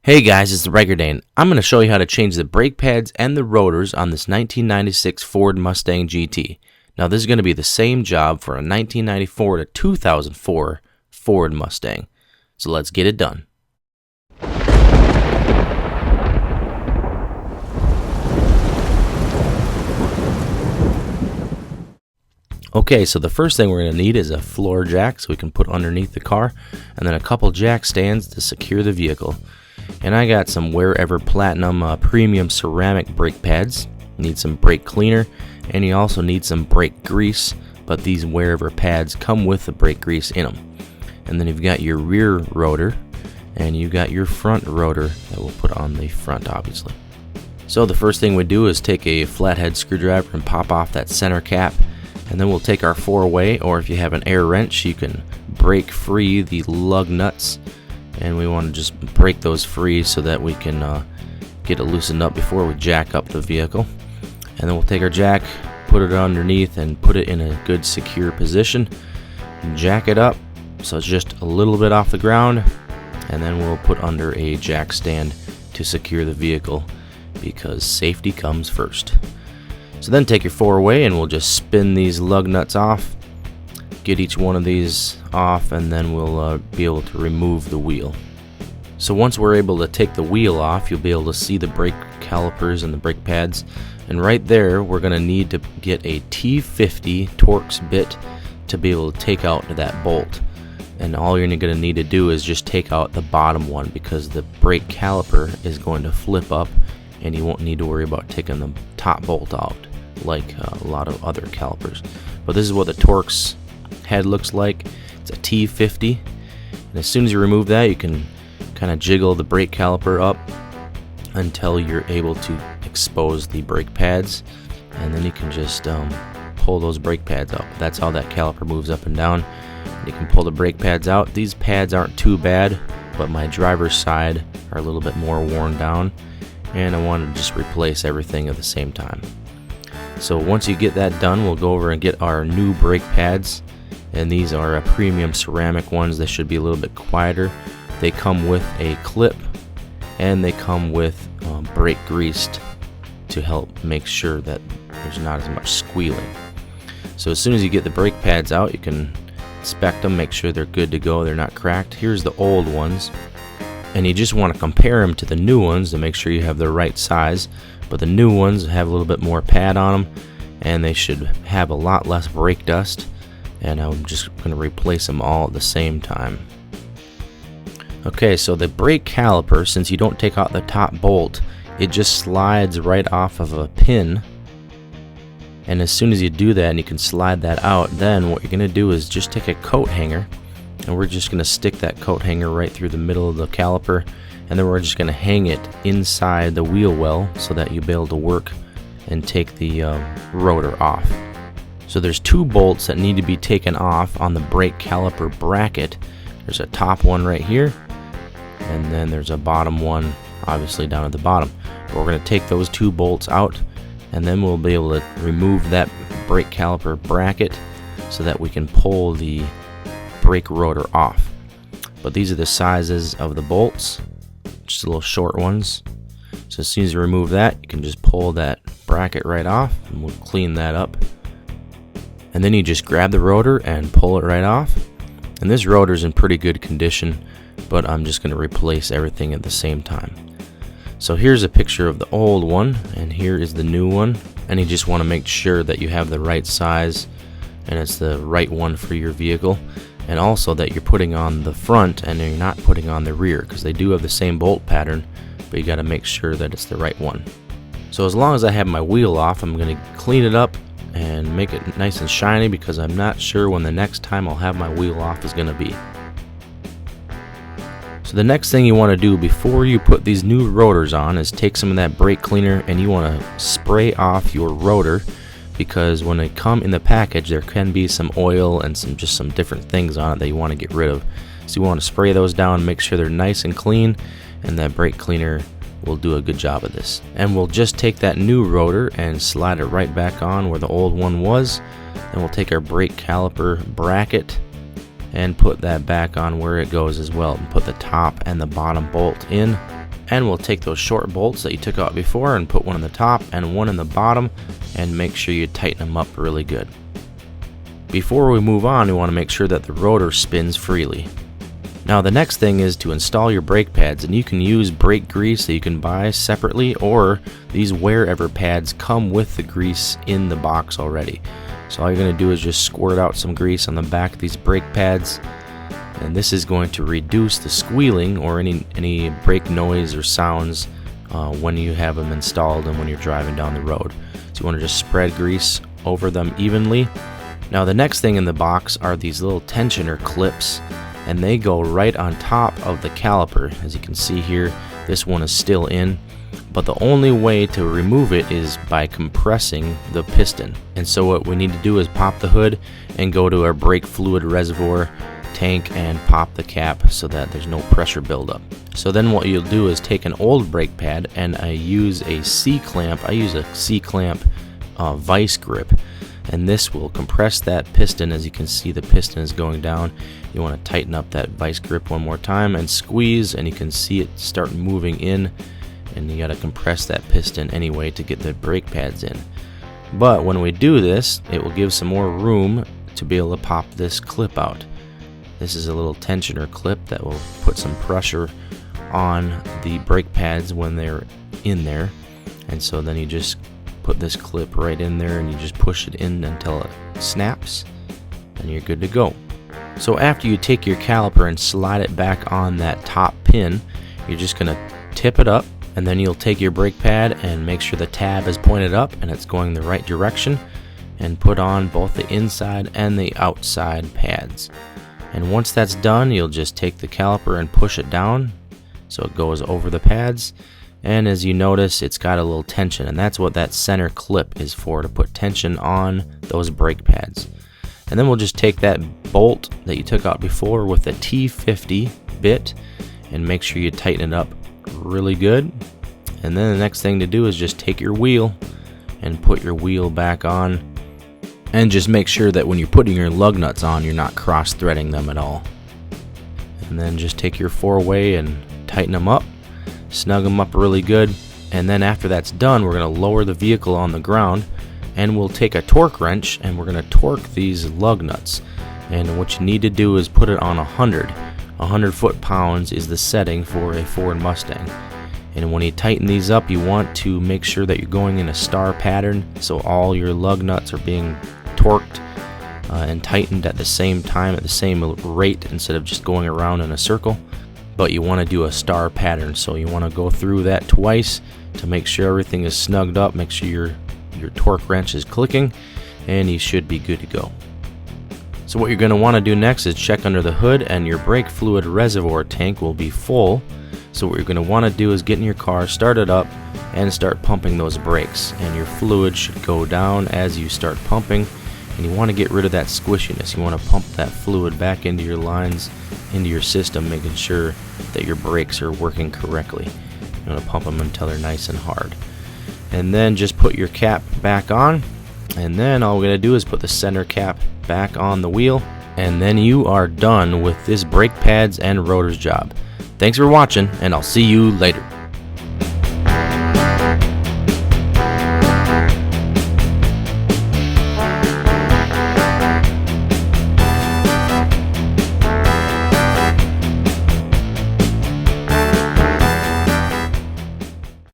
Hey guys, it's TheRykerDane. I'm going to show you how to change the brake pads and the rotors on this 1996 Ford Mustang GT. Now this is going to be the same job for a 1994 to 2004 Ford Mustang. So let's get it done. Okay, so the first thing we're going to need is a floor jack so we can put underneath the car, and then a couple jack stands to secure the vehicle. And I got some Wherever Platinum premium ceramic brake pads. You need some brake cleaner, and you also need some brake grease, but these Wherever pads come with the brake grease in them. And then you've got your rear rotor, and you've got your front rotor that we'll put on the front, obviously. So the first thing we do is take a flathead screwdriver and pop off that center cap, and then we'll take our 4-way, or if you have an air wrench, you can break free the lug nuts. And we want to just break those free so that we can get it loosened up before we jack up the vehicle. And then we'll take our jack, put it underneath, and put it in a good secure position. And jack it up so it's just a little bit off the ground. And then we'll put under a jack stand to secure the vehicle because safety comes first. So then take your 4-way and we'll just spin these lug nuts off. Get each one of these off, and then we'll be able to remove the wheel. So once we're able to take the wheel off, you'll be able to see the brake calipers and the brake pads, and right there we're going to need to get a T50 Torx bit to be able to take out that bolt. And all you're going to need to do is just take out the bottom one, because the brake caliper is going to flip up and you won't need to worry about taking the top bolt out like a lot of other calipers. But this is what the Torx head looks like. It's a T50, and as soon as you remove that, you can kind of jiggle the brake caliper up until you're able to expose the brake pads, and then you can just pull those brake pads out. That's how that caliper moves up and down. You can pull the brake pads out. These pads aren't too bad, but my driver's side are a little bit more worn down, and I want to just replace everything at the same time. So once you get that done, we'll go over and get our new brake pads. And these are premium ceramic ones. They should be a little bit quieter. They come with a clip, and they come with brake grease to help make sure that there's not as much squealing. So as soon as you get the brake pads out, you can inspect them, make sure they're good to go, they're not cracked. Here's the old ones, and you just want to compare them to the new ones to make sure you have the right size. But the new ones have a little bit more pad on them, and they should have a lot less brake dust. And I'm just going to replace them all at the same time. Okay, so the brake caliper, since you don't take out the top bolt, it just slides right off of a pin. And as soon as you do that and you can slide that out, then what you're going to do is just take a coat hanger, and we're just going to stick that coat hanger right through the middle of the caliper, and then we're just going to hang it inside the wheel well so that you'll be able to work and take the rotor off. So there's 2 bolts that need to be taken off on the brake caliper bracket. There's a top one right here, and then there's a bottom one obviously down at the bottom. But we're going to take those 2 bolts out, and then we'll be able to remove that brake caliper bracket so that we can pull the brake rotor off. But these are the sizes of the bolts, just little short ones. So as soon as you remove that, you can just pull that bracket right off, and we'll clean that up. And then you just grab the rotor and pull it right off. And this rotor is in pretty good condition, but I'm just going to replace everything at the same time. So here's a picture of the old one, and here is the new one. And you just want to make sure that you have the right size and it's the right one for your vehicle. And also that you're putting on the front and you're not putting on the rear, because they do have the same bolt pattern, but you got to make sure that it's the right one. So as long as I have my wheel off, I'm going to clean it up and make it nice and shiny, because I'm not sure when the next time I'll have my wheel off is going to be. So the next thing you want to do before you put these new rotors on is take some of that brake cleaner, and you want to spray off your rotor, because when they come in the package there can be some oil and some different things on it that you want to get rid of. So you want to spray those down, make sure they're nice and clean, and that brake cleaner will do a good job of this. And we'll just take that new rotor and slide it right back on where the old one was. Then we'll take our brake caliper bracket and put that back on where it goes as well, and put the top and the bottom bolt in. And we'll take those short bolts that you took out before and put one in the top and one in the bottom, and make sure you tighten them up really good. Before we move on, we want to make sure that the rotor spins freely. Now the next thing is to install your brake pads, and you can use brake grease that you can buy separately, or these wherever pads come with the grease in the box already. So all you're going to do is just squirt out some grease on the back of these brake pads, and this is going to reduce the squealing or any brake noise or sounds when you have them installed and when you're driving down the road. So you want to just spread grease over them evenly. Now the next thing in the box are these little tensioner clips, and they go right on top of the caliper. As you can see here, this one is still in, but the only way to remove it is by compressing the piston. And so what we need to do is pop the hood and go to our brake fluid reservoir tank and pop the cap so that there's no pressure buildup. So then what you'll do is take an old brake pad, and I use a C-clamp. I use a C-clamp vice grip, and this will compress that piston. As you can see, the piston is going down. You want to tighten up that vice grip one more time and squeeze, and you can see it start moving in, and you got to compress that piston anyway to get the brake pads in. But when we do this, it will give some more room to be able to pop this clip out. This is a little tensioner clip that will put some pressure on the brake pads when they're in there, and so then you just put this clip right in there and you just push it in until it snaps, and you're good to go. So after you take your caliper and slide it back on that top pin, you're just going to tip it up, and then you'll take your brake pad and make sure the tab is pointed up and it's going the right direction, and put on both the inside and the outside pads. And once that's done, you'll just take the caliper and push it down so it goes over the pads. And as you notice, it's got a little tension, and that's what that center clip is for, to put tension on those brake pads. And then we'll just take that bolt that you took out before with the T50 bit and make sure you tighten it up really good. And then the next thing to do is just take your wheel and put your wheel back on, and just make sure that when you're putting your lug nuts on, you're not cross-threading them at all. And then just take your 4-way and tighten them up, snug them up really good. And then after that's done, we're going to lower the vehicle on the ground, and we'll take a torque wrench and we're going to torque these lug nuts. And what you need to do is put it on 100 foot-pounds is the setting for a Ford Mustang. And when you tighten these up, you want to make sure that you're going in a star pattern, so all your lug nuts are being torqued and tightened at the same time, at the same rate, instead of just going around in a circle. But you want to do a star pattern, so you want to go through that twice to make sure everything is snugged up, make sure your torque wrench is clicking, and you should be good to go. So what you're going to want to do next is check under the hood, and your brake fluid reservoir tank will be full. So what you're going to want to do is get in your car, start it up, and start pumping those brakes. And your fluid should go down as you start pumping, and you want to get rid of that squishiness. You want to pump that fluid back into your lines, into your system, making sure that your brakes are working correctly. You want to pump them until they're nice and hard. And then just put your cap back on, and then all we're going to do is put the center cap back on the wheel, and then you are done with this brake pads and rotors job. Thanks for watching, and I'll see you later.